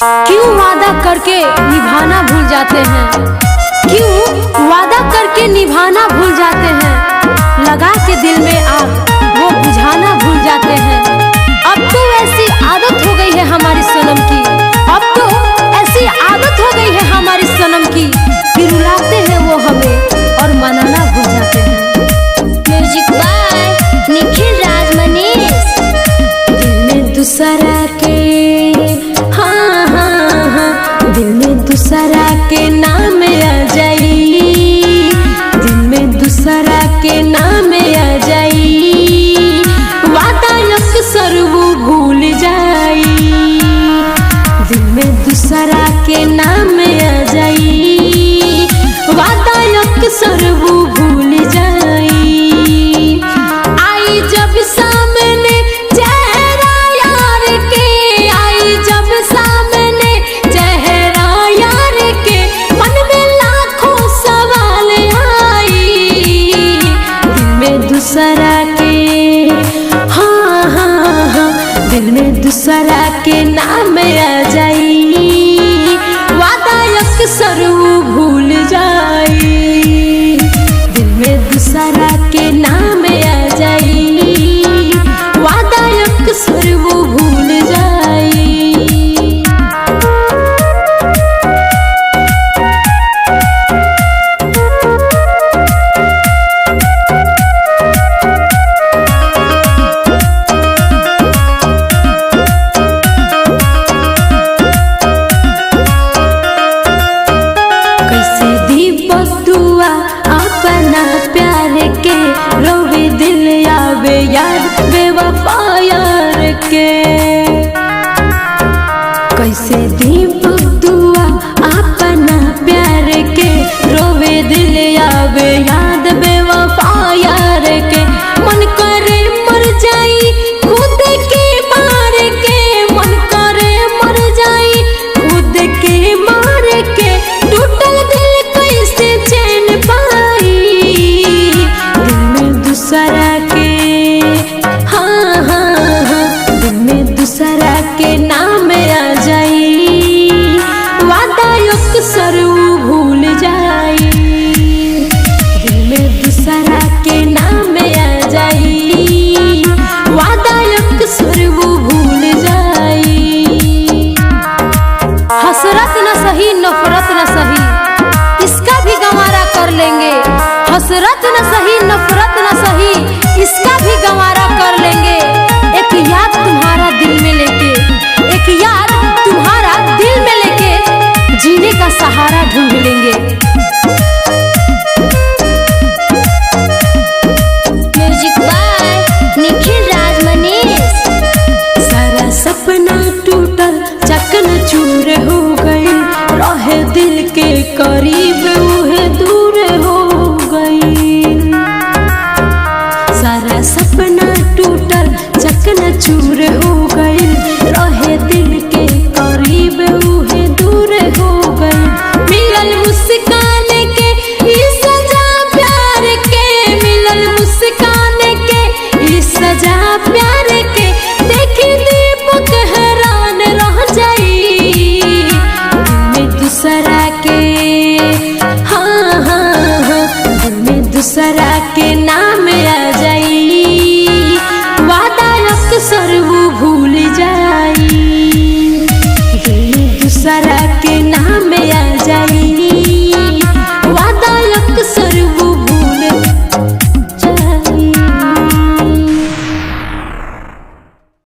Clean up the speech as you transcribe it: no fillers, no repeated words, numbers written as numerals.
क्यों वादा करके निभाना भूल जाते हैं? क्यों वादा करके निभाना भूल जाते हैं? लगा के दिल में आग वो बुझाना भूल जाते हैं। अब तो ऐसी आदत हो गई है हमारी सनम की, अब तो ऐसी आदत हो गई है हमारी सनम की कि रुलाते हैं वो हमें और मनाना भूल जाते हैं। म्यूजिक बाय निखिल राज मनीष। दिल में दूसरा के दिल में दूसरा के नाम आ जाई, दिल में दूसरा के नाम आ जाई, वादा अक्सर वो भूल जाई। दिल में दूसरा के नाम आ जाई, वादा अक्सर वो भूल जाई। आई जब सामने चेहरा यार के, आई जब सामने चेहरा यार के, मन में लाखों सवाल आई। दिल में दूसरा के दिल में दूसरा के नाम आ जाई, वादा अक्सर वो भूल जाई। दिल में दूसरा के नाम आ जाई, वादा अक्सर वो भूल जाई। कैसे दीपक दुआ अपना प्यार के, रोवे दिल आवे याद बेवफा यार के। कैसे दीपक दुआ अपना प्यार के, रोवे दिल आवे याद बेवफा यार के। मन करे मर जाई खुद के मार के, मन करे मर जाई खुद के मार के, टूटल दिल कैसे चैन पाई। दिल में दूसरा के दिल में दूसरा के नाम आ जाई, वादा अक्सर वो भूल जाई। दिल में दूसरा के नाम आ जाई, वादा अक्सर वो भूल जाई। हसरत न सही नफरत न सही, इसका भी गंवारा कर लेंगे। हसरत न सही नफरत न